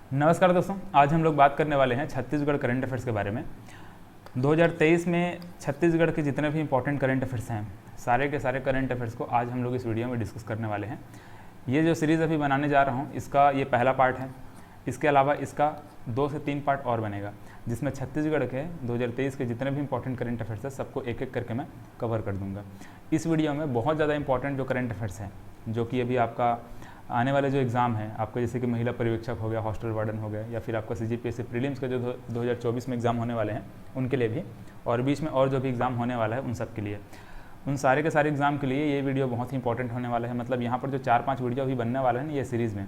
नमस्कार दोस्तों, आज हम लोग बात करने वाले हैं छत्तीसगढ़ करंट अफेयर्स के बारे में। 2023 में छत्तीसगढ़ के जितने भी इंपॉर्टेंट करंट अफेयर्स हैं, सारे के सारे करंट अफेयर्स को आज हम लोग इस वीडियो में डिस्कस करने वाले हैं। ये जो सीरीज़ अभी बनाने जा रहा हूँ, इसका ये पहला पार्ट है। इसके अलावा इसका 2 से 3 पार्ट और बनेगा, जिसमें छत्तीसगढ़ के 2023 के जितने भी इंपॉर्टेंट करंट अफेयर्स हैं सबको एक एक करके मैं कवर कर दूँगा। इस वीडियो में बहुत ज़्यादा इंपॉर्टेंट जो करंट अफेयर्स हैं, जो कि अभी आपका आने वाले जो एग्ज़ाम है आपका, जैसे कि महिला पर्यवेक्षक हो गया, हॉस्टल वार्डन हो गया, या फिर आपका CGPSC प्रीलिम्स के जो 2024 में एग्ज़ाम होने वाले हैं उनके लिए भी, और बीच में और जो भी एग्ज़ाम होने वाला है उन सब के लिए, उन सारे के सारे एग्ज़ाम के लिए ये वीडियो बहुत ही इंपॉर्टेंट होने वाला है। मतलब यहाँ पर जो 4-5 वीडियो अभी बनने वाला है ना ये सीरीज़ में,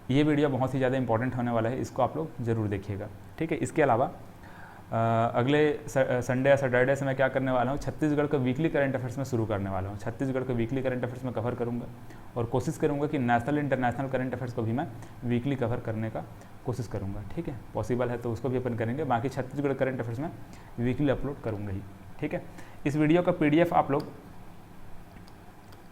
ये वीडियो बहुत ही ज़्यादा इंपॉर्टेंट होने वाला है, इसको आप लोग ज़रूर देखिएगा, ठीक है। इसके अलावा अगले संडे या सैटरडे से मैं क्या करने वाला हूँ, छत्तीसगढ़ का वीकली करंट अफेयर्स में शुरू करने वाला हूँ। छत्तीसगढ़ का वीकली करंट अफेयर्स में कवर करूँगा और कोशिश करूँगा कि नेशनल इंटरनेशनल करंट अफेयर्स को भी मैं वीकली कवर करने का कोशिश करूँगा, ठीक है। पॉसिबल है तो उसको भी अपन करेंगे, बाकी छत्तीसगढ़ करंट अफेयर्स में वीकली अपलोड करूँगा ही, ठीक है। इस वीडियो का PDF आप लोग,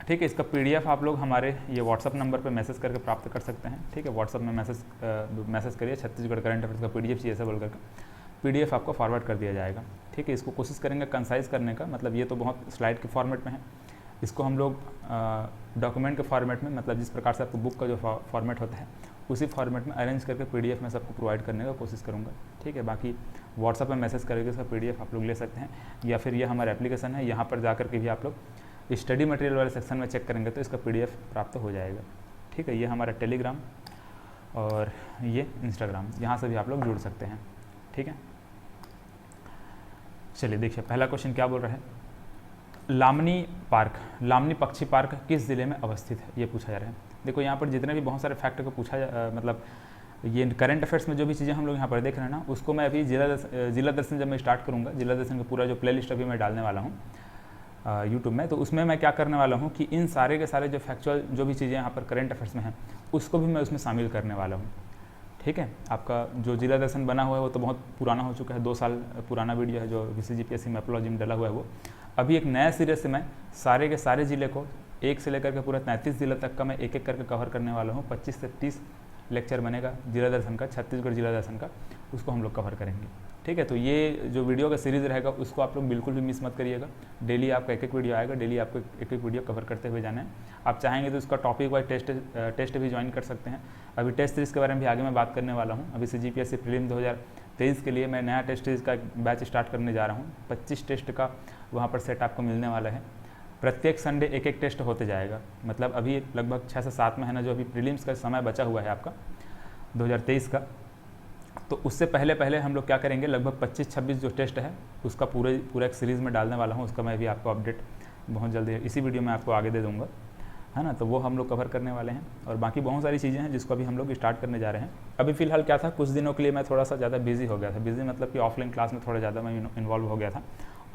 ठीक है, इसका PDF आप लोग हमारे ये व्हाट्सअप नंबर पे मैसेज करके प्राप्त कर सकते हैं, ठीक है। व्हाट्सअप में मैसेज करिए छत्तीसगढ़ करंट अफेयर्स का PDF चाहिए ऐसा बोल करके, PDF आपको फॉरवर्ड कर दिया जाएगा, ठीक है। इसको कोशिश करेंगे कंसाइज करने का, मतलब ये तो बहुत स्लाइड के फॉर्मेट में है, इसको हम लोग डॉक्यूमेंट के फॉर्मेट में, मतलब जिस प्रकार से आपको बुक का जो फॉर्मेट होता है उसी फॉर्मेट में अरेंज करके PDF में सबको प्रोवाइड करने का कोशिश करूँगा, ठीक है। बाकी व्हाट्सअप में मैसेज करके इसका PDF आप लोग ले सकते हैं, या फिर ये हमारा एप्लीकेशन है, यहाँ पर जा कर के भी आप लोग स्टडी मटेरियल वाले सेक्शन में चेक करेंगे तो इसका PDF प्राप्त हो जाएगा, ठीक है। ये हमारा टेलीग्राम और ये इंस्टाग्राम, यहाँ से भी आप लोग जुड़ सकते हैं, ठीक है। चलिए देखिए, पहला क्वेश्चन क्या बोल रहा है, लामनी पक्षी पार्क किस ज़िले में अवस्थित है, ये पूछा जा रहा है। देखो यहाँ पर जितने भी बहुत सारे फैक्ट को पूछा मतलब ये करंट अफेयर्स में जो भी चीज़ें हम लोग यहाँ पर देख रहे हैं ना, उसको मैं अभी जिला दर्शन जब मैं स्टार्ट करूँगा, जिला दर्शन का पूरा जो प्लेलिस्ट अभी मैं डालने वाला हूँ यूट्यूब में, तो उसमें मैं क्या करने वाला हूँ कि इन सारे के सारे जो फैक्चुअल जो भी चीज़ें यहाँ पर करंट अफेयर्स में हैं उसको भी मैं उसमें शामिल करने वाला हूँ, ठीक है। आपका जो जिला दर्शन बना हुआ है वो तो बहुत पुराना हो चुका है, 2 साल पुराना वीडियो है जो CGPSC मैपलॉजी में डला हुआ है वो। अभी एक नया सिरे से मैं सारे के सारे ज़िले को 1 से लेकर के पूरा 33 ज़िले तक का मैं एक एक करके कवर करने वाला हूँ। 25 से 30 लेक्चर बनेगा जिला दर्शन का, छत्तीसगढ़ जिला दर्शन का, उसको हम लोग कवर करेंगे, ठीक है। तो ये जो वीडियो का सीरीज़ रहेगा उसको आप लोग बिल्कुल भी मिस मत करिएगा। डेली आपका एक एक वीडियो आएगा, डेली आपको एक एक वीडियो कवर करते हुए जाना है। आप चाहेंगे तो इसका टॉपिक वाइज टेस्ट भी ज्वाइन कर सकते हैं। अभी टेस्ट सीरीज़ के बारे में भी आगे मैं बात करने वाला हूँ। अभी CGPSC प्रीलिम 2023 के लिए मैं नया टेस्ट सीरीज़ का बैच स्टार्ट करने जा रहा हूँ। 25 टेस्ट का वहाँ पर सेट आपको मिलने वाला है। प्रत्येक संडे एक एक टेस्ट होते जाएगा, मतलब अभी लगभग 6 से 7 महीना जो अभी प्रीलिम्स का समय बचा हुआ है आपका 2023 का, तो उससे पहले हम लोग क्या करेंगे, लगभग 25-26 जो टेस्ट है उसका पूरा एक सीरीज़ में डालने वाला हूँ। उसका मैं भी आपको अपडेट बहुत जल्दी इसी वीडियो में आपको आगे दे दूँगा, है ना। तो वो हम लोग कवर करने वाले हैं, और बाकी बहुत सारी चीज़ें हैं जिसको अभी हम लोग स्टार्ट करने जा रहे हैं। अभी फ़िलहाल क्या था, कुछ दिनों के लिए मैं थोड़ा सा ज़्यादा बिजी हो गया था। बिजी मतलब कि ऑफलाइन क्लास में थोड़ा ज़्यादा मैं इन्वॉल्व हो गया था,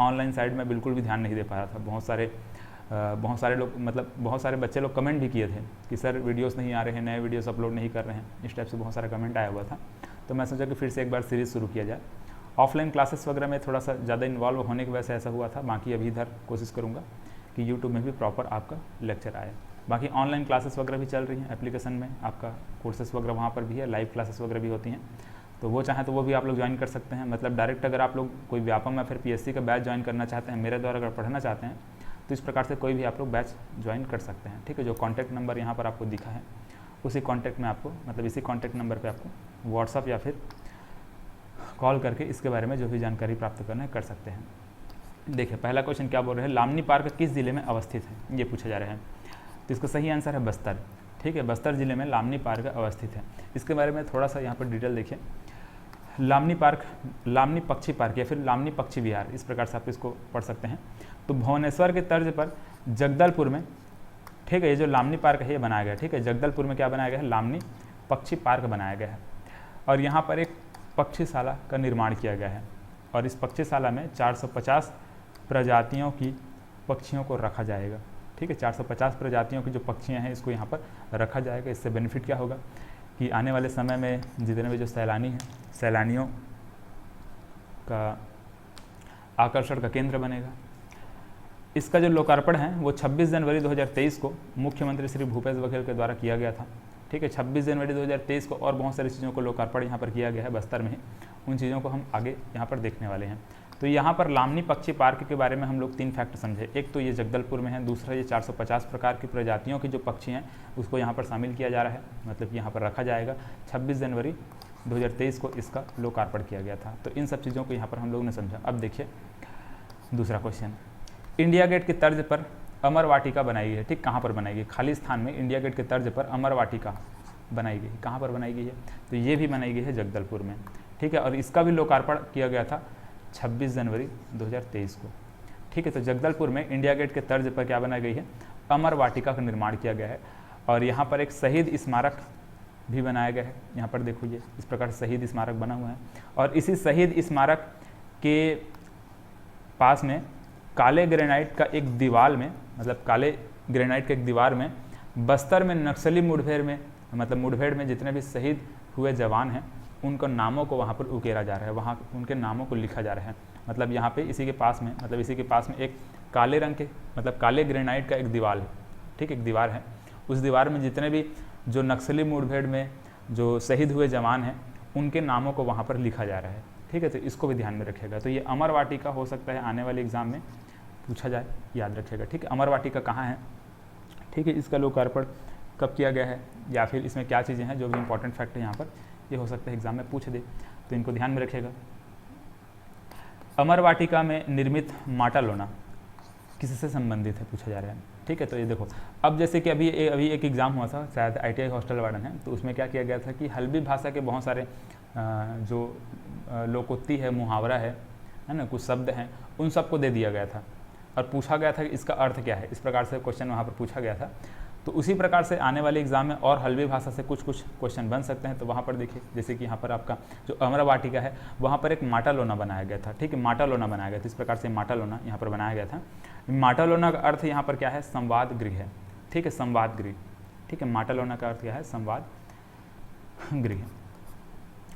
ऑनलाइन साइड में बिल्कुल भी ध्यान नहीं दे पा रहा था। बहुत सारे लोग, मतलब बहुत सारे बच्चे लोग कमेंट भी किए थे कि सर वीडियोस नहीं आ रहे हैं, नए वीडियोस अपलोड नहीं कर रहे हैं, इस टाइप से बहुत सारा कमेंट आया हुआ था। तो मैं सोचा कि फिर से एक बार सीरीज़ शुरू किया जाए। ऑफलाइन क्लासेस वगैरह में थोड़ा सा ज़्यादा इन्वॉल्व होने की वजह से ऐसा हुआ था। बाकी अभी इधर कोशिश करूँगा कि यूट्यूब में भी प्रॉपर आपका लेक्चर आए। बाकी ऑनलाइन क्लासेस वगैरह भी चल रही हैं एप्लीकेशन में, आपका कोर्सेस वगैरह वहाँ पर भी है, लाइव क्लासेस वगैरह भी होती हैं। तो वो चाहें तो वो भी आप लोग ज्वाइन कर सकते हैं। मतलब डायरेक्ट अगर आप लोग कोई व्यापम या फिर PSC का बैच ज्वाइन करना चाहते हैं, मेरे द्वारा अगर पढ़ना चाहते हैं, तो इस प्रकार से कोई भी आप लोग बैच ज्वाइन कर सकते हैं, ठीक है। जो कॉन्टैक्ट नंबर यहाँ पर आपको दिखा है उसी कॉन्टैक्ट में आपको, मतलब इसी कॉन्टैक्ट नंबर पर आपको व्हाट्सअप या फिर कॉल करके इसके बारे में जो भी जानकारी प्राप्त करना है कर सकते हैं। देखिए पहला क्वेश्चन क्या बोल रहे हैं, लामनी पार्क किस ज़िले में अवस्थित है, ये पूछा जा रहा है। तो इसका सही आंसर है बस्तर, ठीक है। बस्तर ज़िले में लामनी पार्क अवस्थित है। इसके बारे में थोड़ा सा यहाँ पर डिटेल देखिए। लामनी पक्षी पार्क या फिर लामनी पक्षी विहार, इस प्रकार से आप इसको पढ़ सकते हैं। तो भुवनेश्वर के तर्ज पर जगदलपुर में, ठीक है, ये जो लामनी पार्क है ये बनाया गया है, ठीक है। जगदलपुर में क्या बनाया गया है, लामनी पक्षी पार्क बनाया गया है, और यहाँ पर एक पक्षीशाला का निर्माण किया गया है, और इस पक्षीशाला में 450 प्रजातियों की पक्षियों को रखा जाएगा, ठीक है। 450 प्रजातियों की जो पक्षियाँ हैं इसको यहाँ पर रखा जाएगा। इससे बेनिफिट क्या होगा कि आने वाले समय में जितने भी जो सैलानी हैं, सैलानियों का आकर्षण का केंद्र बनेगा। इसका जो लोकार्पण है वो 26 जनवरी 2023 को मुख्यमंत्री श्री भूपेश बघेल के द्वारा किया गया था, ठीक है। 26 जनवरी 2023 को और बहुत सारी चीज़ों को लोकार्पण यहाँ पर किया गया है बस्तर में ही, उन चीज़ों को हम आगे यहाँ पर देखने वाले हैं। तो यहाँ पर लामनी पक्षी पार्क के बारे में हम लोग 3 फैक्ट समझे। एक तो ये जगदलपुर में है, दूसरा ये 450 प्रकार की प्रजातियों के जो पक्षी हैं उसको यहाँ पर शामिल किया जा रहा है, मतलब यहाँ पर रखा जाएगा। 26 जनवरी 2023 को इसका लोकार्पण किया गया था। तो इन सब चीज़ों को यहाँ पर हम लोग ने समझा। अब देखिए दूसरा क्वेश्चन, इंडिया गेट की तर्ज पर अमर वाटिका बनाई गई है। ठीक, कहाँ पर बनाई गई? खाली स्थान में इंडिया गेट की तर्ज पर अमर वाटिका बनाई गई। कहाँ पर बनाई गई है? तो ये भी बनाई गई है जगदलपुर में। ठीक है, और इसका भी लोकार्पण किया गया था 26 जनवरी 2023 को। ठीक है, तो जगदलपुर में इंडिया गेट के तर्ज पर क्या बनाई गई है? अमर वाटिका का निर्माण किया गया है। और यहाँ पर एक शहीद स्मारक भी बनाया गया है। यहाँ पर देखो ये इस प्रकार शहीद स्मारक बना हुआ है। और इसी शहीद स्मारक के पास में काले ग्रेनाइट का एक दीवार में, मतलब काले ग्रेनाइट के एक दीवार में बस्तर में नक्सली मुठभेड़ में, मतलब मुठभेड़ में जितने भी शहीद हुए जवान हैं उनका नामों को वहाँ पर उकेरा जा रहा है, वहाँ उनके नामों को लिखा जा रहा है। मतलब यहाँ पे इसी के पास में, मतलब इसी के पास में एक काले रंग के, मतलब काले ग्रेनाइट का एक दीवार है। ठीक, एक दीवार है। उस दीवार में जितने भी जो नक्सली मुठभेड़ में जो शहीद हुए जवान हैं उनके नामों को वहाँ पर लिखा जा रहा है। ठीक है, तो इसको भी ध्यान में रखिएगा। तो ये अमर वाटिका हो सकता है आने वाले एग्जाम में पूछा जाए, याद रखिएगा। ठीक है, अमर वाटिका कहाँ है? ठीक है, इसका लोकार्पण कब किया गया है, या फिर इसमें क्या चीज़ें हैं जो भी इंपॉर्टेंट फैक्ट है यहाँ पर, ये हो सकता है एग्जाम में पूछ दे, तो इनको ध्यान में रखिएगा। अमर वाटिका में निर्मित माटा लोना किससे संबंधित है पूछा जा रहा है। ठीक है, तो ये देखो, अब जैसे कि अभी एक एग्ज़ाम हुआ था, शायद ITI हॉस्टल वार्डन है, तो उसमें क्या किया गया था कि हल्बी भाषा के बहुत सारे जो लोकोक्ति है, मुहावरा है ना, कुछ शब्द हैं, उन सबको दे दिया गया था और पूछा गया था कि इसका अर्थ क्या है। इस प्रकार से क्वेश्चन वहाँ पर पूछा गया था। तो उसी प्रकार से आने वाले एग्जाम में और हल्बी भाषा से कुछ क्वेश्चन बन सकते हैं। तो वहाँ पर देखिए, जैसे कि यहाँ पर आपका जो अमर वाटिका है वहाँ पर एक माटा लोना बनाया गया था। ठीक है, माटा लोना बनाया गया था। इस प्रकार से माटा लोना यहाँ पर बनाया गया था। माटा लोना का अर्थ यहाँ पर क्या है? संवाद गृह है। ठीक है, संवाद गृह। ठीक है, माटा लोना का अर्थ क्या है? संवाद गृह।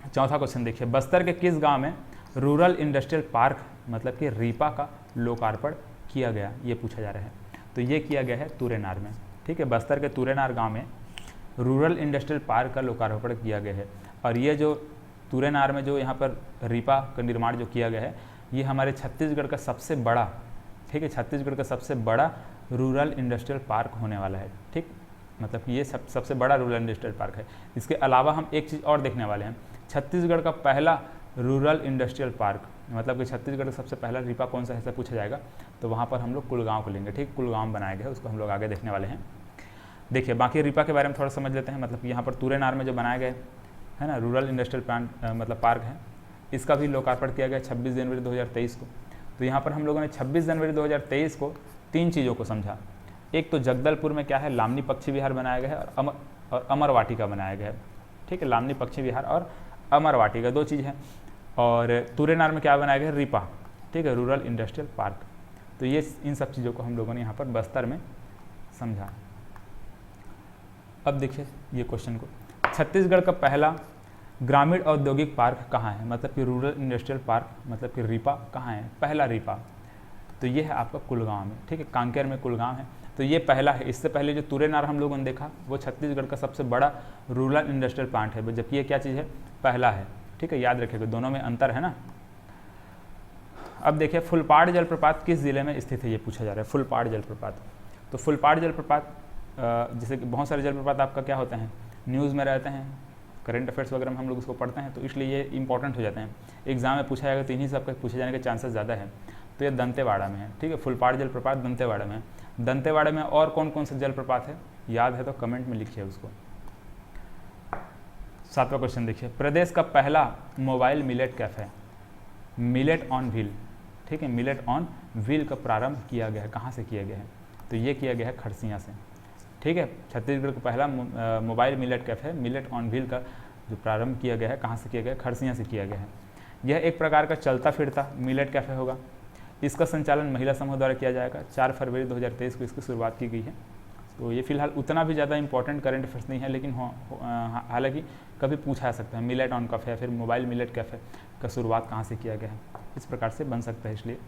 चौथा क्वेश्चन देखिए, बस्तर के किस गाँव में रूरल इंडस्ट्रियल पार्क मतलब कि रीपा का लोकार्पण किया गया, ये पूछा जा रहा है। तो ये किया गया है तुरेनार में। ठीक है, बस्तर के तुरेनार गांव में रूरल इंडस्ट्रियल पार्क का लोकार्पण किया गया है। और ये जो तुरेनार में जो यहाँ पर रीपा का निर्माण जो किया गया है, ये हमारे छत्तीसगढ़ का सबसे बड़ा, ठीक है, छत्तीसगढ़ का सबसे बड़ा रूरल इंडस्ट्रियल पार्क होने वाला है। ठीक, मतलब ये सबसे बड़ा रूरल इंडस्ट्रियल पार्क है। इसके अलावा हम एक चीज़ और देखने वाले हैं, छत्तीसगढ़ का पहला रूरल इंडस्ट्रियल पार्क, मतलब कि छत्तीसगढ़ का सबसे पहला रीपा कौन सा ऐसा पूछा जाएगा, तो वहाँ पर हम लोग कुलगांव को लेंगे। ठीक, कुलगांव बनाया गया है, उसको हम लोग आगे देखने वाले हैं। देखिए, बाकी रीपा के बारे में थोड़ा समझ लेते हैं। मतलब यहाँ पर तुरेनार में जो बनाया गया है ना रूरल इंडस्ट्रियल प्लांट मतलब पार्क है, इसका भी लोकार्पण किया गया 26 जनवरी 2023 को। तो यहाँ पर हम लोगों ने 26 जनवरी 2023 को 3 चीज़ों को समझा। एक तो जगदलपुर में क्या है, लामनी पक्षी विहार बनाया गया है और अमर वाटिका बनाया गया है। ठीक है, लामनी पक्षी विहार और अमर वाटिका 2 चीज़ है। और तुरेनार में क्या बनाया गया है? रीपा। ठीक है, रूरल इंडस्ट्रियल पार्क। तो ये इन सब चीज़ों को हम लोगों ने यहाँ पर बस्तर में समझा। अब देखिए ये क्वेश्चन को, छत्तीसगढ़ का पहला ग्रामीण औद्योगिक पार्क कहाँ है, मतलब कि रूरल इंडस्ट्रियल पार्क मतलब कि रीपा कहाँ है? पहला रीपा, तो ये है आपका कुलगांव में। ठीक है, कांकेर में कुलगांव है, तो ये पहला है। इससे पहले जो तुरेनार हम लोगों ने देखा वो छत्तीसगढ़ का सबसे बड़ा रूरल इंडस्ट्रियल प्लांट है, जबकि ये क्या चीज़ है? पहला है। ठीक है, याद रखिएगा, दोनों में अंतर है ना। अब देखिए, फुलपाड़ जलप्रपात किस जिले में स्थित है, ये पूछा जा रहा है। फुलपाड़ जलप्रपात, तो फुलपाड़ जलप्रपात जैसे कि बहुत सारे जलप्रपात आपका क्या होते हैं, न्यूज़ में रहते हैं, करंट अफेयर्स वगैरह में हम लोग उसको पढ़ते हैं, तो इसलिए ये इंपॉर्टेंट हो जाते हैं। एग्जाम में पूछा जाएगा तो इन्हीं सब का पूछे जाने के चांसेस ज़्यादा है। तो ये दंतेवाड़ा में है। ठीक है, फुलपाड़ जलप्रपात दंतेवाड़ा में है। दंतेवाड़ा में और कौन कौन से जलप्रपात है, याद है तो कमेंट में लिखिए उसको। 7वां क्वेश्चन देखिए, प्रदेश का पहला mobile millet cafe, millet on wheel. ठीक है, मिलेट ऑन व्हील का प्रारंभ किया गया है, कहाँ से किया गया है? तो ये किया गया है खरसिया से। ठीक है, छत्तीसगढ़ का पहला mobile millet cafe millet on wheel का जो प्रारंभ किया गया है, कहाँ से किया गया है? खरसिया से किया गया है। यह एक प्रकार का चलता फिरता मिलेट कैफे होगा। इसका संचालन महिला समूह द्वारा किया जाएगा। 4 फरवरी 2023 को इसकी शुरुआत की गई है। तो ये फिलहाल उतना भी ज़्यादा इंपॉर्टेंट करंट अफेयर्स नहीं है, लेकिन हालांकि कभी पूछा जा सकता है मिलेट ऑन कैफे या फिर मोबाइल मिलेट कैफे का शुरुआत कहाँ से किया गया है, इस प्रकार से बन सकता है, इसलिए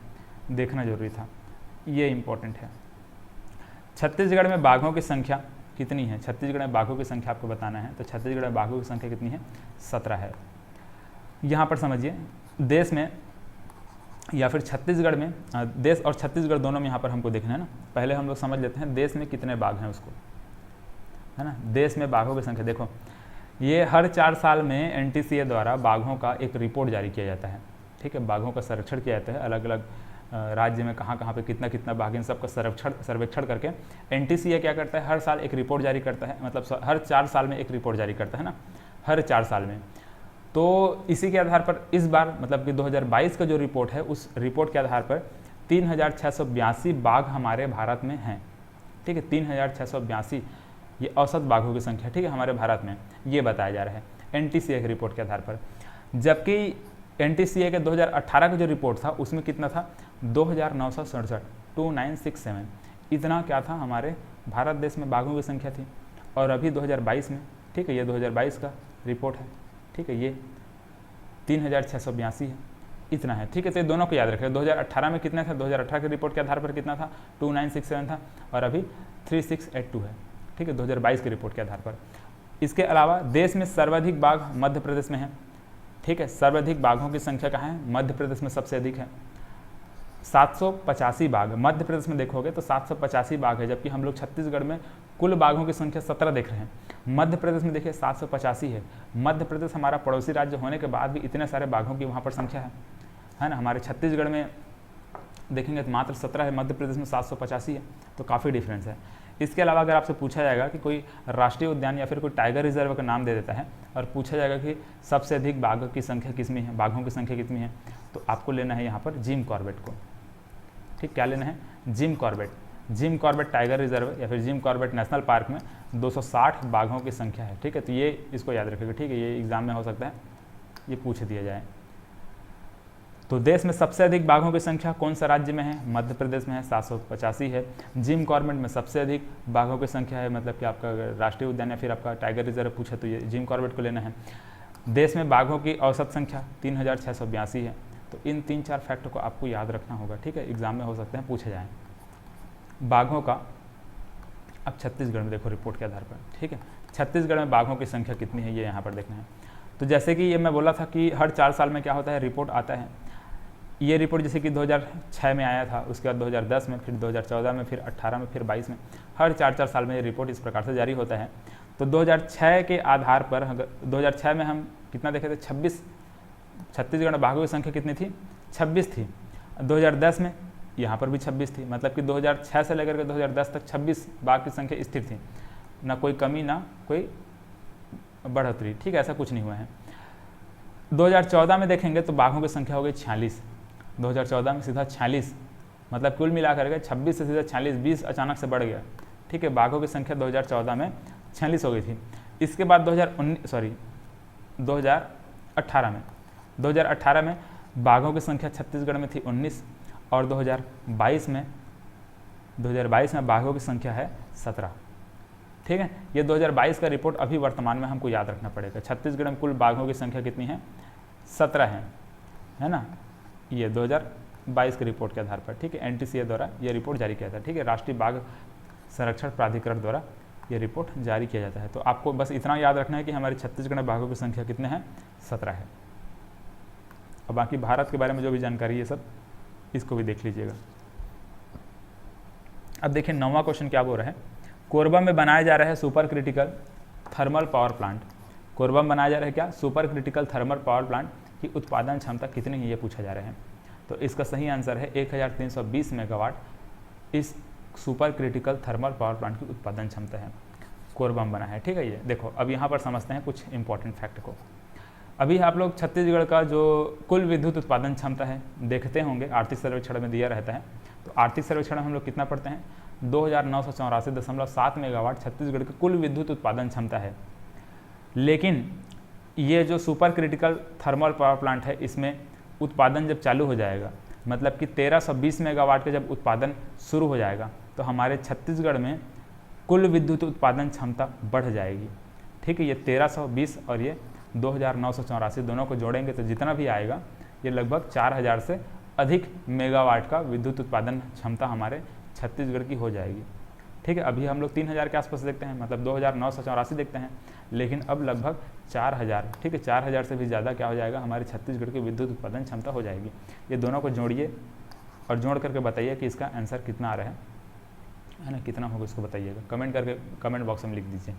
देखना जरूरी था, ये इंपॉर्टेंट है। छत्तीसगढ़ में बाघों की संख्या कितनी है, छत्तीसगढ़ में बाघों की संख्या आपको बताना है। तो छत्तीसगढ़ में बाघों की संख्या कितनी है, 17 है। यहाँ पर समझिए देश में या फिर छत्तीसगढ़ में, देश और छत्तीसगढ़ दोनों में यहाँ पर हमको देखना है ना। पहले हम लोग समझ लेते हैं देश में कितने बाघ हैं उसको, है ना। देश में बाघों की संख्या देखो, ये हर 4 साल में NTCA द्वारा बाघों का एक रिपोर्ट जारी किया जाता है, ठीक है। बाघों का संरक्षण किया जाता है, अलग अलग राज्य में कहाँ कहाँ पे कितना कितना बाघ, इन सब का सर्वेक्षण करके NTCA क्या करता है, हर साल एक रिपोर्ट जारी करता है, मतलब हर 4 साल में एक रिपोर्ट जारी करता है ना, हर 4 साल में। तो इसी के आधार पर इस बार मतलब कि 2022 का जो रिपोर्ट है, उस रिपोर्ट के आधार पर 3682 बाघ हमारे भारत में हैं, ठीक है। 3682 ये औसत बाघों की संख्या, ठीक है, हमारे भारत में ये बताया जा रहा है NTCA की रिपोर्ट के आधार पर। जबकि NTCA के 2018 का जो रिपोर्ट था उसमें कितना था, 2967, 2967 इतना क्या था हमारे भारत देश में बाघों की संख्या थी। और अभी 2022 में, ठीक है, ये 2022 का रिपोर्ट है, ठीक है, ये 3682 है, इतना है, ठीक है। तो ये दोनों को याद रखें, 2018 में कितना था, 2018 के रिपोर्ट के आधार पर कितना था, 2967 था, और अभी 3682 है, ठीक है, 2022 के रिपोर्ट के आधार पर। इसके अलावा देश में सर्वाधिक बाघ मध्य प्रदेश में है, ठीक है। सर्वाधिक बाघों की संख्या कहाँ है, मध्य प्रदेश में सबसे अधिक है, 785 बाघ। मध्य प्रदेश में देखोगे तो 785 बाघ है, जबकि हम लोग छत्तीसगढ़ में कुल बाघों की संख्या 17 देख रहे हैं। मध्य प्रदेश में देखिए 785 है। मध्य प्रदेश हमारा पड़ोसी राज्य होने के बाद भी इतने सारे बाघों की वहाँ पर संख्या है ना। हमारे छत्तीसगढ़ में देखेंगे तो मात्र 17 है, मध्य प्रदेश में 785 है, तो काफ़ी डिफरेंस है। इसके अलावा अगर आपसे पूछा जाएगा कि कोई राष्ट्रीय उद्यान या फिर कोई टाइगर रिजर्व का नाम दे देता है और पूछा जाएगा कि सबसे अधिक बाघ की संख्या किसमें है, बाघों की संख्या कितनी है, तो आपको लेना है यहाँ पर जिम कॉर्बेट को, ठीक, क्या लेना है, Jim Corbett. Jim Corbett tiger reserve या फिर जिम कॉर्बेट नेशनल पार्क में 260 बाघों की संख्या है, ठीक है। तो ये इसको याद रखिएगा, ठीक है, ये एग्जाम में हो सकता है ये पूछ दिया जाए। तो देश में सबसे अधिक बाघों की संख्या कौन सा राज्य में है, मध्य प्रदेश में है, 785 है। जिम कॉर्बेट में सबसे अधिक बाघों की संख्या है, मतलब कि आपका अगर राष्ट्रीय उद्यान या फिर आपका टाइगर रिजर्व पूछे तो ये जिम कॉर्बेट को लेना है। देश में बाघों की औसत संख्या 3682 है। तो इन 3-4 फैक्ट को आपको याद रखना होगा, ठीक है, एग्जाम में हो सकते हैं पूछे जाएँ। बाघों का अब छत्तीसगढ़ में देखो रिपोर्ट के आधार पर, ठीक है, छत्तीसगढ़ में बाघों की संख्या कितनी है ये यहाँ पर देखना है। तो जैसे कि ये मैं बोला था कि हर 4 साल में क्या होता है, रिपोर्ट आता है। ये रिपोर्ट जैसे कि 2006 में आया था, उसके बाद 2010 में, फिर 2014 में, फिर 18 में, फिर 22 में, हर 4-4 साल में ये रिपोर्ट इस प्रकार से जारी होता है। तो 2006 के आधार पर 2006 में हम कितना देखे थे, 26, छत्तीसगढ़ में बाघों की संख्या कितनी थी, 26 थी। 2010 में यहाँ पर भी 26 थी, मतलब कि 2006 से लेकर के 2010 तक 26 बाघ की संख्या स्थिर थी, ना कोई कमी ना कोई बढ़ोतरी, ठीक है, ऐसा कुछ नहीं हुआ है। 2014 में देखेंगे तो बाघों की संख्या हो गई 46, 2014 में सीधा 46, मतलब कुल मिलाकर के 26 से सीधा 46, 20 अचानक से बढ़ गया, ठीक है। बाघों की संख्या 2014 में 46 हो गई थी। इसके बाद 2018 में बाघों की संख्या छत्तीसगढ़ में थी 19, और 2022 में बाघों की संख्या है 17, ठीक है। ये 2022 का रिपोर्ट अभी वर्तमान में हमको याद रखना पड़ेगा। छत्तीसगढ़ में कुल बाघों की संख्या कितनी है, 17 है ना, ये 2022 के रिपोर्ट के आधार पर, ठीक है। NTCA द्वारा ये रिपोर्ट जारी किया था, ठीक है, राष्ट्रीय बाघ संरक्षण प्राधिकरण द्वारा ये रिपोर्ट जारी किया जाता है। तो आपको बस इतना याद रखना है कि हमारे छत्तीसगढ़ में बाघों की संख्या कितने हैं, 17 है। और बाकी भारत के बारे में जो भी जानकारी है सब इसको भी देख लीजिएगा। अब देखिए 9वां क्वेश्चन क्या बोल रहा है, कोरबा में बनाया जा रहा है super critical thermal power plant. Korba में बनाया जा रहा है क्या, super critical thermal power plant की उत्पादन क्षमता कितनी है ये पूछा जा रहा है। तो इसका सही आंसर है 1320 मेगावाट इस super critical thermal power plant की उत्पादन क्षमता है, कोरबा में बना है, ठीक है। ये देखो अब यहाँ पर समझते हैं कुछ इंपॉर्टेंट फैक्ट को। अभी आप लोग छत्तीसगढ़ का जो कुल विद्युत उत्पादन क्षमता है देखते होंगे, आर्थिक सर्वेक्षण में दिया रहता है। तो आर्थिक सर्वेक्षण में हम लोग कितना पढ़ते हैं, 2984.7 मेगावाट छत्तीसगढ़ की कुल विद्युत उत्पादन क्षमता है। लेकिन ये जो super critical thermal power plant है, इसमें उत्पादन जब चालू हो जाएगा, मतलब कि 1320 मेगावाट का जब उत्पादन शुरू हो जाएगा, तो हमारे छत्तीसगढ़ में कुल विद्युत उत्पादन क्षमता बढ़ जाएगी, ठीक है। ये 1320 और ये 2984 दोनों को जोड़ेंगे तो जितना भी आएगा ये लगभग 4000 से अधिक मेगावाट का विद्युत उत्पादन क्षमता हमारे छत्तीसगढ़ की हो जाएगी, ठीक है। अभी हम लोग 3000 के आसपास देखते हैं, मतलब 2984 देखते हैं, लेकिन अब लगभग 4000, ठीक है, 4000 से भी ज़्यादा क्या हो जाएगा, हमारे छत्तीसगढ़ की विद्युत उत्पादन क्षमता हो जाएगी। ये दोनों को जोड़िए और जोड़ करके बताइए कि इसका आंसर कितना आ रहा है ना, कितना होगा इसको बताइएगा, कमेंट करके कमेंट बॉक्स में लिख दीजिए।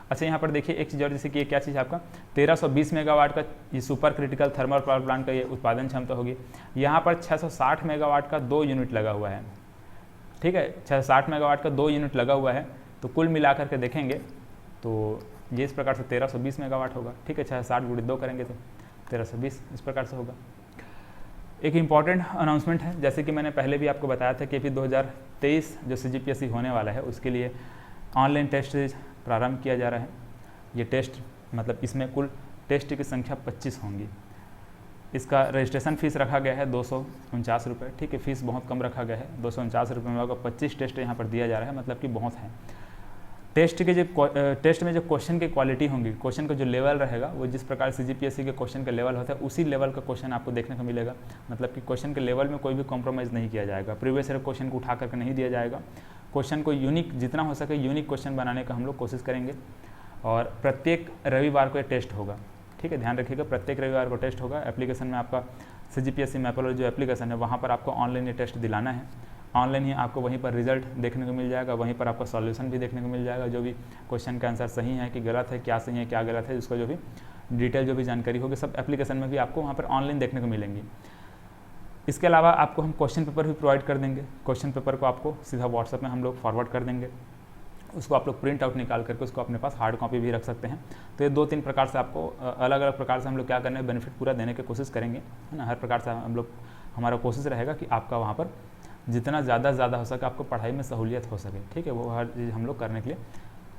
अच्छा, यहाँ पर देखिए एक चीज़ और, जैसे कि ये क्या चीज़ है आपका 1320 मेगावाट का ये super critical thermal power plant का ये उत्पादन क्षमता होगी। यहाँ पर 660 मेगावाट का 2 यूनिट लगा हुआ है, ठीक है, 660 मेगावाट का 2 यूनिट लगा हुआ है। तो कुल मिलाकर के देखेंगे तो ये इस प्रकार से 1320 मेगावाट होगा, ठीक है, 660 गुणे 2 करेंगे तो 1320 इस प्रकार से होगा। एक इम्पॉर्टेंट अनाउंसमेंट है, जैसे कि मैंने पहले भी आपको बताया था कि अभी 2023 जो CGPSC होने वाला है उसके लिए ऑनलाइन टेस्ट प्रारंभ किया जा रहा है। ये टेस्ट मतलब इसमें कुल टेस्ट की संख्या 25 होंगी। इसका रजिस्ट्रेशन फ़ीस रखा गया है 249 रुपये, ठीक है, फीस बहुत कम रखा गया है, 249 रुपये में होगा। 25 टेस्ट यहाँ पर दिया जा रहा है, मतलब कि बहुत है। टेस्ट में जो क्वेश्चन की क्वालिटी होंगी, क्वेश्चन का जो लेवल रहेगा वो जिस प्रकार CGPSC के क्वेश्चन का लेवल होता है उसी लेवल का क्वेश्चन आपको देखने को मिलेगा। मतलब कि क्वेश्चन के लेवल में कोई भी कॉम्प्रोमाइज़ नहीं किया जाएगा, प्रीवियस ईयर क्वेश्चन को उठा करके नहीं दिया जाएगा। क्वेश्चन को यूनिक जितना हो सके यूनिक क्वेश्चन बनाने का हम लोग कोशिश करेंगे। और प्रत्येक रविवार को ये टेस्ट होगा, ठीक है, ध्यान रखिएगा, प्रत्येक रविवार को टेस्ट होगा। एप्लीकेशन में आपका CGPSC मैपोलॉजी जो एप्लीकेशन है वहाँ पर आपको ऑनलाइन ये टेस्ट दिलाना है। ऑनलाइन ही आपको वहीं पर रिजल्ट देखने को मिल जाएगा, वहीं पर आपका सॉल्यूशन भी देखने को मिल जाएगा, जो भी क्वेश्चन का आंसर सही है कि गलत है, क्या सही है क्या गलत है, उसका जो भी डिटेल जो भी जानकारी होगी सब एप्लीकेशन में भी आपको वहाँ पर ऑनलाइन देखने को मिलेंगी। इसके अलावा आपको हम क्वेश्चन पेपर भी प्रोवाइड कर देंगे। क्वेश्चन पेपर को आपको सीधा व्हाट्सएप में हम लोग फॉरवर्ड कर देंगे, उसको आप लोग प्रिंट आउट निकाल करके उसको अपने पास हार्ड कॉपी भी रख सकते हैं। तो ये 2-3 प्रकार से आपको अलग अलग प्रकार से हम लोग क्या करने हैं, बेनिफिट पूरा देने की कोशिश करेंगे, है ना। हर प्रकार से हम लोग, हमारा कोशिश रहेगा कि आपका वहाँ पर जितना ज़्यादा से ज़्यादा हो सके आपको पढ़ाई में सहूलियत हो सके, ठीक है, वो हर चीज़ हम लोग करने के लिए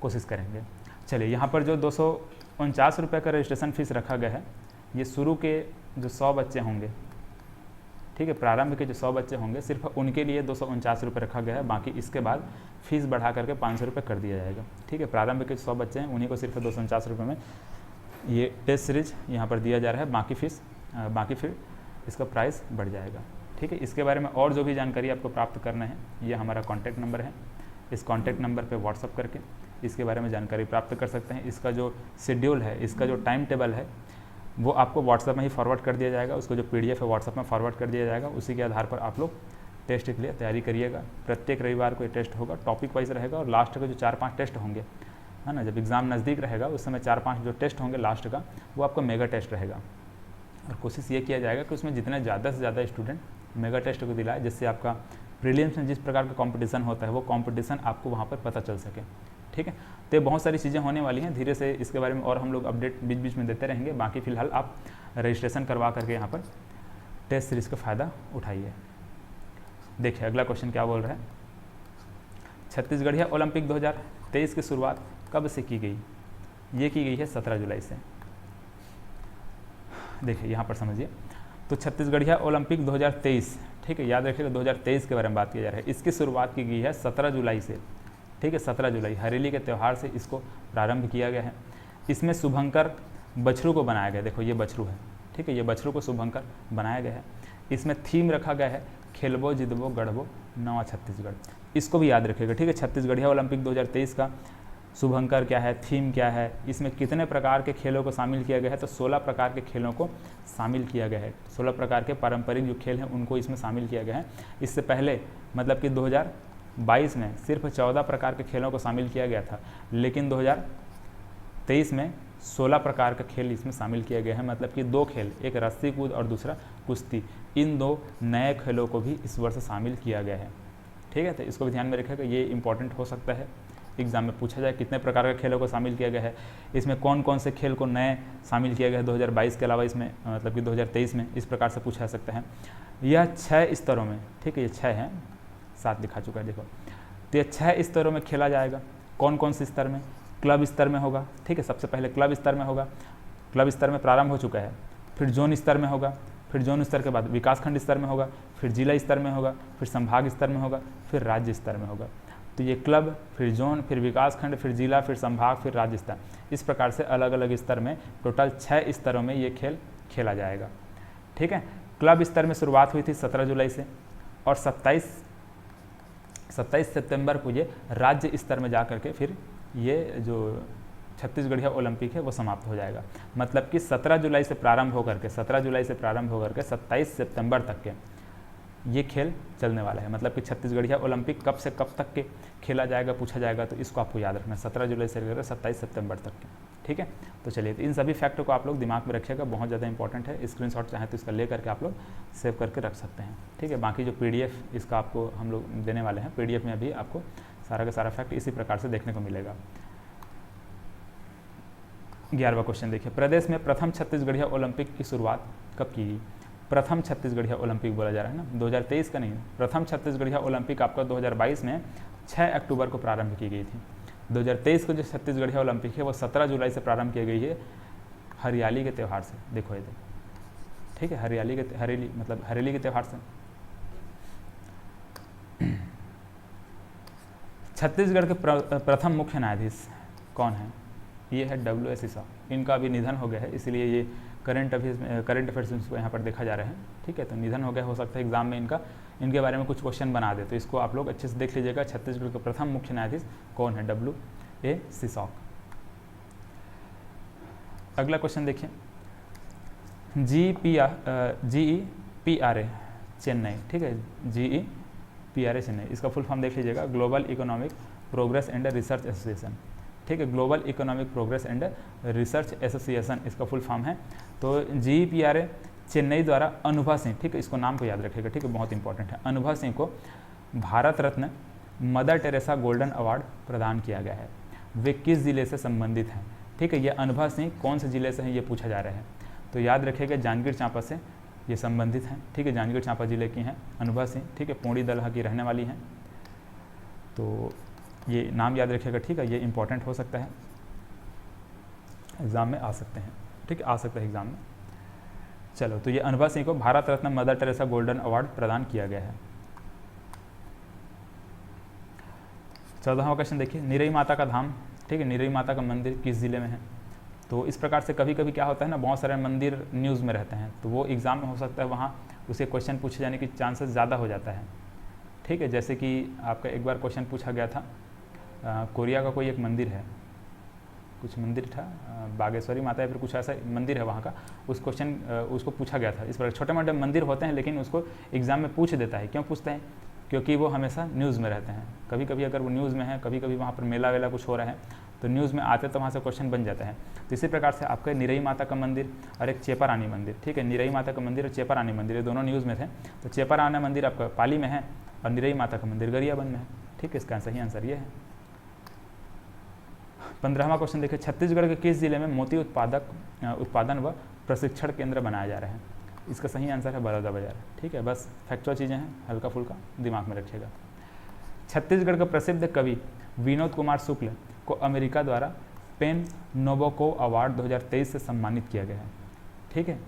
कोशिश करेंगे। चलिए, यहाँ पर जो 249 रुपये का रजिस्ट्रेशन फ़ीस रखा गया है, ये शुरू के जो 100 बच्चे होंगे, ठीक है, प्रारंभ के जो 100 बच्चे होंगे सिर्फ उनके लिए 249 रुपये रखा गया है। बाकी इसके बाद फीस बढ़ा करके 500 रुपये कर दिया जाएगा, ठीक है। प्रारंभ के 100 बच्चे हैं उन्हीं को सिर्फ 249 रुपये में ये टेस्ट सीरीज यहाँ पर दिया जा रहा है। बाकी फिर इसका प्राइस बढ़ जाएगा, ठीक है। इसके बारे में और जो भी जानकारी आपको प्राप्त करना है, ये हमारा कॉन्टैक्ट नंबर है, इस कॉन्टैक्ट नंबर पे व्हाट्सअप करके इसके बारे में जानकारी प्राप्त कर सकते हैं। इसका जो शेड्यूल है, इसका जो टाइम टेबल है वो आपको व्हाट्सएप में ही फॉरवर्ड कर दिया जाएगा। उसको जो PDF है व्हाट्सएप में फॉरवर्ड कर दिया जाएगा। उसी के आधार पर आप लोग टेस्ट के लिए तैयारी करिएगा। प्रत्येक रविवार को ये टेस्ट होगा, टॉपिक वाइज रहेगा, और लास्ट के जो 4-5 टेस्ट होंगे, है ना, जब एग्ज़ाम नज़दीक रहेगा उस समय 4-5 जो टेस्ट होंगे लास्ट का वो आपका मेगा टेस्ट रहेगा। और कोशिश ये किया जाएगा कि उसमें जितने ज़्यादा से ज़्यादा स्टूडेंट मेगा टेस्ट को दिलाए, जिससे आपका प्रीलिम्स में जिस प्रकार का कंपटीशन होता है वो कंपटीशन आपको वहाँ पर पता चल सके, ठीक है। तो ये बहुत सारी चीज़ें होने वाली हैं, धीरे से इसके बारे में और हम लोग अपडेट बीच बीच में देते रहेंगे। बाकी फ़िलहाल आप रजिस्ट्रेशन करवा करके यहाँ पर टेस्ट सीरीज़ का फ़ायदा उठाइए। देखिए अगला क्वेश्चन क्या बोल रहा है, छत्तीसगढ़िया ओलंपिक 2023 की शुरुआत कब से की गई? ये की गई है 17 जुलाई से। देखिए यहाँ पर समझिए, तो छत्तीसगढ़िया ओलंपिक 2023, ठीक है, याद रखिएगा 2023 के बारे में बात की जा रही है। इसकी शुरुआत की गई है 17 जुलाई से, ठीक है, 17 जुलाई हरेली के त्यौहार से इसको प्रारंभ किया गया है। इसमें शुभंकर बछरू को बनाया गया, देखो ये बछरू है, ठीक है, ये बछरू को शुभंकर बनाया गया है। इसमें थीम रखा गया है खेलबो जितबो गढ़बो नवा छत्तीसगढ़, इसको भी याद रखिएगा, ठीक है। छत्तीसगढ़िया ओलंपिक 2023 का शुभंकर क्या है, थीम क्या है, इसमें कितने प्रकार के खेलों को शामिल किया गया है, तो 16 प्रकार के खेलों को शामिल किया गया है। 16 प्रकार के पारंपरिक जो खेल हैं उनको इसमें शामिल किया गया है। इससे पहले मतलब कि 2022 में सिर्फ 14 प्रकार के खेलों को शामिल किया गया था, लेकिन 2023 में 16 प्रकार का खेल इसमें शामिल किया गया है। मतलब कि 2 खेल, एक रस्सी कूद और दूसरा कुश्ती, इन 2 नए खेलों को भी इस वर्ष शामिल किया गया है, ठीक है। तो इसको भी ध्यान में रखिएगा, ये इंपॉर्टेंट हो सकता है एग्जाम में पूछा जाए, कितने प्रकार के खेलों को शामिल किया गया है, इसमें कौन कौन से खेल को नए शामिल किया गया है 2022 के अलावा इसमें, मतलब कि 2023 में, इस प्रकार से पूछा जा सकता है। यह 6 स्तरों में, ठीक है, ये 6 हैं, 7 दिखा चुका है देखो, तो ये 6 स्तरों में खेला जाएगा। कौन कौन से स्तर में? क्लब स्तर में होगा, ठीक है, सबसे पहले क्लब स्तर में होगा, क्लब स्तर में प्रारंभ हो चुका है। फिर जोन स्तर में होगा, फिर जोन स्तर के बाद विकासखंड स्तर में होगा, फिर जिला स्तर में होगा, फिर संभाग स्तर में होगा, फिर राज्य स्तर में होगा। तो ये क्लब, फिर जोन, फिर विकासखंड, फिर जिला, फिर संभाग, फिर राज्य स्तर, इस प्रकार से अलग अलग स्तर में टोटल 6 स्तरों में ये खेल खेला जाएगा, ठीक है। क्लब स्तर में शुरुआत हुई थी 17 जुलाई से और 27 27 सितंबर को ये राज्य स्तर में जा करके फिर ये जो छत्तीसगढ़िया ओलंपिक है वो समाप्त हो जाएगा। मतलब कि 17 जुलाई से प्रारंभ होकर के 27 सितंबर तक के ये खेल चलने वाला है। मतलब कि छत्तीसगढ़िया ओलंपिक कब से कब तक के खेला जाएगा पूछा जाएगा, तो इसको आपको याद रखना, 17 जुलाई से लेकर 27 सितंबर तक के। ठीक है, तो चलिए, तो इन सभी फैक्ट को आप लोग दिमाग में रखिएगा, बहुत ज़्यादा इंपॉर्टेंट है। स्क्रीनशॉट चाहे तो इसका ले करके आप लोग सेव करके रख सकते हैं। ठीक है, बाकी जो PDF इसका आपको हम लोग देने वाले हैं, PDF में भी आपको सारा का सारा फैक्ट इसी प्रकार से देखने को मिलेगा। 11वां क्वेश्चन देखिए, प्रदेश में प्रथम छत्तीसगढ़िया ओलंपिक की शुरुआत कब की गई? प्रथम छत्तीसगढ़िया ओलंपिक बोला जा रहा है ना, 2023 का नहीं, प्रथम छत्तीसगढ़िया ओलंपिक आपका 2022 में 6 अक्टूबर को प्रारंभ की गई थी। 2023 को जो छत्तीसगढ़िया ओलंपिक है वो 17 जुलाई से प्रारंभ की गई है हरियाली के त्यौहार से। देखो ये, ठीक है, हरेली के त्यौहार से। छत्तीसगढ़ के प्रथम मुख्य न्यायाधीश कौन है? ये है WS साहब। इनका अभी निधन हो गया है, इसलिए ये करंट अफेयर्स को यहाँ पर देखा जा रहा है। ठीक है, तो निधन हो गया, हो सकता है एग्जाम में इनके बारे में कुछ क्वेश्चन बना दे, तो इसको आप लोग अच्छे से देख लीजिएगा। छत्तीसगढ़ के प्रथम मुख्य न्यायाधीश कौन है? WS साहब। अगला क्वेश्चन देखिए, GEPRA चेन्नई। ठीक है, GEPRA चेन्नई, इसका फुल फॉर्म देख लीजिएगा, global economic progress and research association. ठीक है, global economic progress and research association इसका फुल फॉर्म है। तो GEPRA चेन्नई द्वारा अनुभा सिंह, ठीक है, इसको नाम को याद रखिएगा, ठीक है, बहुत इंपॉर्टेंट है। अनुभा सिंह को Bharat Ratna mother Teresa golden award प्रदान किया गया है। वे किस जिले से संबंधित हैं? ठीक है, ये अनुभा सिंह कौन से जिले से हैं ये पूछा जा रहा है, तो याद रखिएगा जांजगीर चांपा से ये संबंधित हैं। ठीक है, जांजगीर चांपा जिले की हैं अनुभा सिंह। ठीक है, पोंडी दलहा की रहने वाली हैं, तो ये नाम याद रखिएगा। ठीक है, ये इंपॉर्टेंट हो सकता है, एग्जाम में आ सकते हैं। ठीक है, आ सकता है एग्जाम में। चलो, तो ये अनुभा सिंह को Bharat Ratna mother Teresa golden award प्रदान किया गया है। 14वां क्वेश्चन देखिए, निरई माता का धाम। ठीक है, निरई माता का मंदिर किस जिले में है? तो इस प्रकार से कभी कभी क्या होता है ना, बहुत सारे मंदिर न्यूज़ में रहते हैं, तो वो एग्ज़ाम में हो सकता है वहाँ उसे क्वेश्चन पूछे जाने की चांसेस ज़्यादा हो जाता है। ठीक है, जैसे कि आपका एक बार क्वेश्चन पूछा गया था, कोरिया का कोई एक मंदिर है, कुछ मंदिर था, बागेश्वरी माता या फिर कुछ ऐसा मंदिर है वहाँ का, उसको पूछा गया था। इस प्रकार छोटे मोटे मंदिर होते हैं, लेकिन उसको एग्ज़ाम में पूछ देता है। क्यों पूछते हैं? क्योंकि वो हमेशा न्यूज़ में रहते हैं। कभी कभी अगर वो न्यूज़ में है, कभी कभी वहाँ पर मेला वेला कुछ हो रहा है, तो न्यूज़ में आते तो वहाँ से क्वेश्चन बन जाता है। तो इसी प्रकार से आपका निरई माता का मंदिर और एक चेपा रानी मंदिर। ठीक है, निरई माता का मंदिर और चेपा रानी मंदिर, ये दोनों न्यूज़ में थे। तो चेपा रानी मंदिर आपका पाली में है और निरई माता का मंदिर गरियाबंद में है। ठीक है, इसका सही आंसर ये है। 15वां क्वेश्चन देखिए, छत्तीसगढ़ के किस जिले में मोती उत्पादन व प्रशिक्षण केंद्र बनाया जा रहा है? इसका सही आंसर है बलौदाबाजार। ठीक है, बस फैक्चुअल चीज़ें हैं, हल्का फुल्का दिमाग में रखिएगा। छत्तीसगढ़ का प्रसिद्ध कवि विनोद कुमार शुक्ल को अमेरिका द्वारा पेन नोबोको अवार्ड 2023 से सम्मानित किया गया है। ठीक है,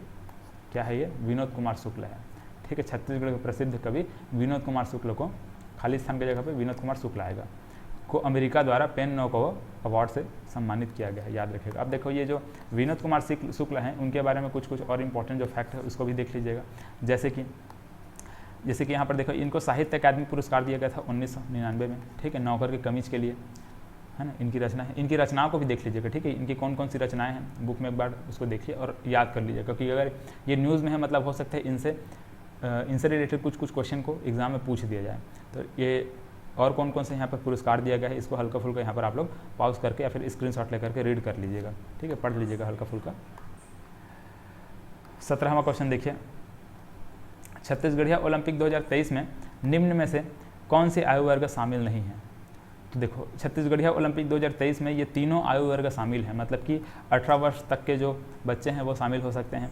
क्या है ये? विनोद कुमार शुक्ल है। ठीक है, छत्तीसगढ़ के प्रसिद्ध कवि विनोद कुमार शुक्ल को, खाली स्थान की जगह पे विनोद कुमार शुक्ल आएगा, को अमेरिका द्वारा पेन नोबोको अवार्ड से सम्मानित किया गया है, याद रखिएगा। अब देखो, ये जो विनोद कुमार शुक्ल हैं उनके बारे में कुछ और इंपॉर्टेंट जो फैक्ट है उसको भी देख लीजिएगा। जैसे कि यहाँ पर देखो, इनको साहित्य अकादमी पुरस्कार दिया गया था 1999 में। ठीक है, नौकर के कमीज के लिए, है ना, इनकी रचना है। इनकी रचनाओं को भी देख लीजिएगा। ठीक है, इनकी कौन कौन सी रचनाएं हैं बुक में एक बार उसको देखिए और याद कर लीजिएगा, क्योंकि अगर ये न्यूज़ में है मतलब हो सकता है इनसे रिलेटेड कुछ क्वेश्चन को एग्जाम में पूछ दिया जाए। तो ये और कौन कौन से यहाँ पर पुरस्कार दिया गया है, इसको हल्का फुल्का यहाँ पर आप लोग पॉज करके या फिर स्क्रीनशॉट लेकर के रीड कर लीजिएगा। ठीक है, पढ़ लीजिएगा हल्का फुल्का। 17वां क्वेश्चन देखिए, छत्तीसगढ़िया ओलंपिक 2023 में निम्न में से कौन सी आयु वर्ग शामिल नहीं है? तो देखो, छत्तीसगढ़िया ओलंपिक 2023 में ये तीनों आयु वर्ग शामिल हैं, मतलब कि 18 वर्ष तक के जो बच्चे हैं वो शामिल हो सकते हैं,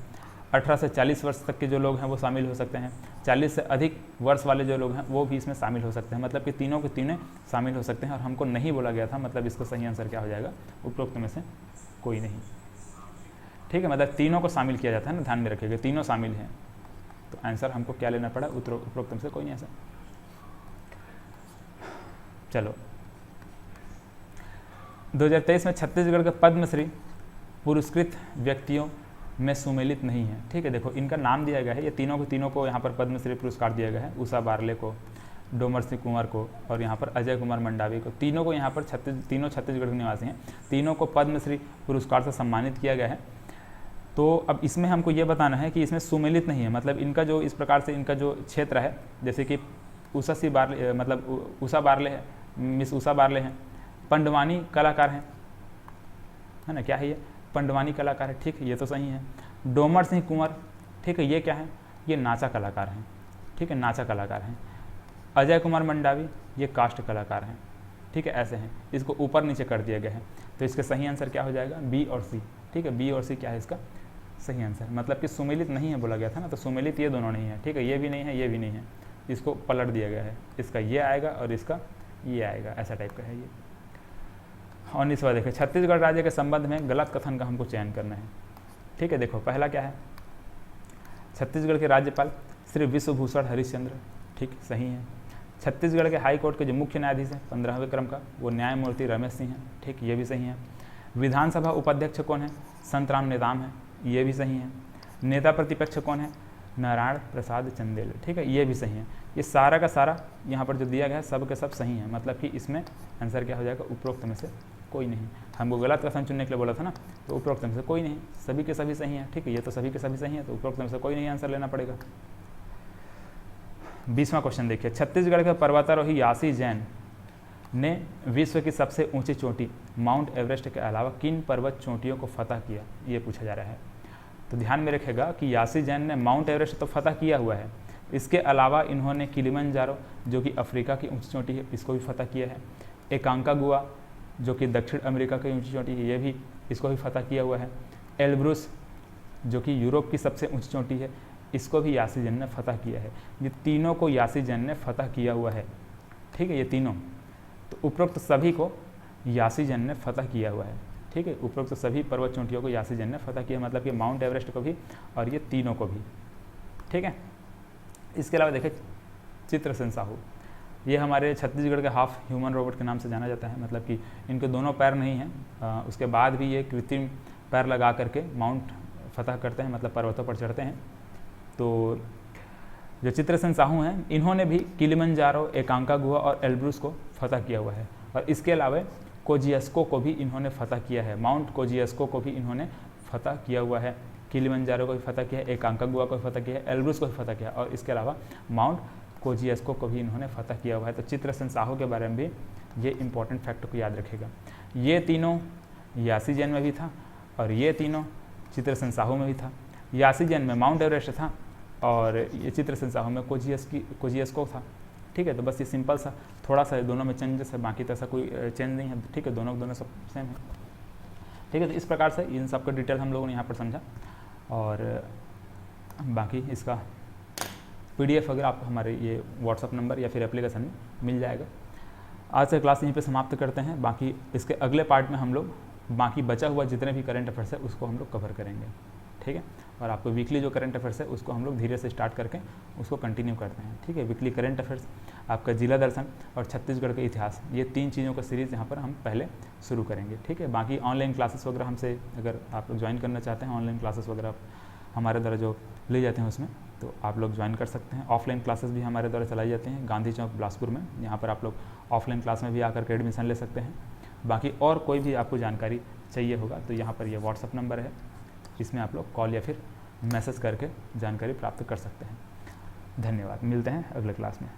18 से 40 वर्ष तक के जो लोग हैं वो शामिल हो सकते हैं, 40 से अधिक वर्ष वाले जो लोग हैं वो भी इसमें शामिल हो सकते हैं। मतलब कि तीनों के तीनों शामिल हो सकते हैं, और हमको नहीं बोला गया था, मतलब इसका सही आंसर क्या हो जाएगा? उपरोक्त में से कोई नहीं। ठीक है, मतलब तीनों को शामिल किया जाता है ना, ध्यान में रखिएगा, तीनों शामिल हैं, तो आंसर हमको क्या लेना पड़ा? उपरोक्त में से कोई नहीं आंसर। चलो, 2023 में छत्तीसगढ़ के पद्मश्री पुरस्कृत व्यक्तियों में सुमेलित नहीं है। ठीक है, देखो इनका नाम दिया गया है, ये तीनों को यहाँ पर पद्मश्री पुरस्कार दिया गया है। उषा बारले को, डोमर सिंह कुंवर को और यहाँ पर अजय कुमार मंडावी को, तीनों को यहाँ पर तीनों छत्तीसगढ़ के निवासी हैं, तीनों को पद्मश्री पुरस्कार से सम्मानित किया गया है। तो अब इसमें हमको ये बताना है कि इसमें सुमेलित नहीं है, मतलब इनका जो इस प्रकार से इनका जो क्षेत्र है, जैसे कि उषा बारले, मतलब उषा बारले है, मिस उषा बारले हैं, पंडवानी कलाकार हैं, है ना, क्या है ये, पंडवानी कलाकार है, ठीक है, ये तो सही है। डोमर सिंह कुंवर, ठीक है, ये क्या है, ये नाचा कलाकार हैं, ठीक है, नाचा कलाकार हैं। अजय कुमार मंडावी ये कास्ट कलाकार हैं, ठीक है, ऐसे हैं, इसको ऊपर नीचे कर दिया गया है। तो इसका सही आंसर क्या हो जाएगा, बी और सी, ठीक है, बी और सी क्या है इसका सही आंसर, मतलब कि सुमेलित नहीं है बोला गया था ना, तो सुमेलित ये दोनों नहीं है, ठीक है, ये भी नहीं है, ये भी नहीं है, इसको पलट दिया गया है, इसका ये आएगा और इसका ये आएगा, ऐसा टाइप का है ये। और इस बार देखिए, छत्तीसगढ़ राज्य के संबंध में गलत कथन का हमको चयन करना है, ठीक है। देखो पहला क्या है, छत्तीसगढ़ के राज्यपाल श्री विश्वभूषण हरिश्चंद्र, ठीक, सही है। छत्तीसगढ़ के हाई कोर्ट के जो मुख्य न्यायाधीश हैं 15वें क्रम का, वो न्यायमूर्ति रमेश सिंह हैं, ठीक, ये भी सही है। विधानसभा उपाध्यक्ष कौन है, संतराम नेताम है, ये भी सही है। नेता प्रतिपक्ष कौन है, नारायण प्रसाद चंदेल, ठीक है, ये भी सही है। ये सारा का सारा यहाँ पर जो दिया गया है सब के सब सही है, मतलब कि इसमें आंसर क्या हो जाएगा, उपरोक्त में से कोई नहीं। हमको गलत कथन चुनने के लिए बोला था ना, तो उपरोक्त में से कोई नहीं, सभी के सभी सही हैं, ठीक है, ये तो सभी के सभी सही हैं, तो उपरोक्त में से कोई नहीं आंसर लेना पड़ेगा। 20वां क्वेश्चन देखिए, छत्तीसगढ़ के पर्वतारोही यासी जैन ने विश्व की सबसे ऊंची चोटी माउंट एवरेस्ट के अलावा किन पर्वत चोटियों को फतह किया, ये पूछा जा रहा है। तो ध्यान में रखेगा कि यासी जैन ने माउंट एवरेस्ट तो फतह किया हुआ है, इसके अलावा इन्होंने किलिमंजारो जो कि अफ्रीका की ऊंची चोटी है, इसको भी फतह किया है। एकांकागुआ जो कि दक्षिण अमेरिका की ऊंची चोटी है, ये भी इसको भी फतह किया हुआ है। एल्ब्रुस जो कि यूरोप की सबसे ऊंची चोटी है, इसको भी यासी जैन ने फतह किया है। ये तीनों को यासी जैन ने फतह किया हुआ है, ठीक है, ये तीनों, तो उपरोक्त सभी को यासी जैन ने फतह किया हुआ है, ठीक है, उपरोक्त सभी पर्वत चोटियों को यासी जैन ने फतह किया, मतलब कि माउंट एवरेस्ट को भी और ये तीनों को भी, ठीक है। इसके अलावा देखिए चित्रसेन साहू, ये हमारे छत्तीसगढ़ के हाफ ह्यूमन रोबोट के नाम से जाना जाता है, मतलब कि इनके दोनों पैर नहीं हैं, उसके बाद भी ये कृत्रिम पैर लगा करके माउंट फतह करते हैं, मतलब पर्वतों पर चढ़ते हैं। तो जो चित्रसेन साहू हैं, इन्होंने भी किलिमंजारो, एकांकागुआ और एल्ब्रुस को फतह किया हुआ है, और इसके अलावा कोजियास्को को भी इन्होंने फतह किया है, माउंट कोजियास्को को भी इन्होंने फतह किया हुआ है, किलिमंजारो को भी फतह किया है, एकांकागुआ को भी फतह किया है, एल्ब्रुस को भी फतह किया है, और इसके अलावा माउंट कोजियास्को को भी इन्होंने फतह किया हुआ है। तो चित्रसेन साहू के बारे में भी ये इंपॉर्टेंट फैक्ट को याद रखेगा। ये तीनों यासी जैन में भी था और ये तीनों चित्रसेन साहू में भी था। यासी जैन में माउंट एवरेस्ट था और ये चित्रसेन साहू में कोजियास्को था, ठीक है। तो बस ये सिंपल सा थोड़ा सा दोनों में चेंजेस है, बाकी तो ऐसा कोई चेंज नहीं है, ठीक है, दोनों सब सेम है, ठीक है। तो इस प्रकार से इन सब का डिटेल हम लोगों ने यहाँ पर समझा, और बाकी इसका PDF अगर आपको हमारे ये WhatsApp नंबर या फिर एप्लीकेशन में मिल जाएगा। आज से क्लास यहीं पे समाप्त करते हैं, बाकी इसके अगले पार्ट में हम लोग बाकी बचा हुआ जितने भी करंट अफेयर्स है उसको हम लोग कवर करेंगे, ठीक है। और आपको वीकली जो करंट अफेयर्स है उसको हम लोग धीरे से स्टार्ट करके उसको कंटिन्यू करते हैं, ठीक है। वीकली करंट अफेयर्स, आपका जिला दर्शन और छत्तीसगढ़ का इतिहास, ये 3 चीज़ों का सीरीज़ यहाँ पर हम पहले शुरू करेंगे, ठीक है। बाकी ऑनलाइन क्लासेस वगैरह हमसे अगर आप लोग ज्वाइन करना चाहते हैं, ऑनलाइन क्लासेस वगैरह हमारे द्वारा जो ले जाते हैं उसमें, तो आप लोग ज्वाइन कर सकते हैं। ऑफलाइन क्लासेस भी हमारे द्वारा चलाई जाती हैं गांधी चौक बिलासपुर में, यहाँ पर आप लोग ऑफलाइन क्लास में भी आकर के एडमिशन ले सकते हैं। बाकी और कोई भी आपको जानकारी चाहिए होगा तो यहाँ पर ये WhatsApp नंबर है, इसमें आप लोग कॉल या फिर मैसेज करके जानकारी प्राप्त कर सकते हैं। धन्यवाद, मिलते हैं अगले क्लास में।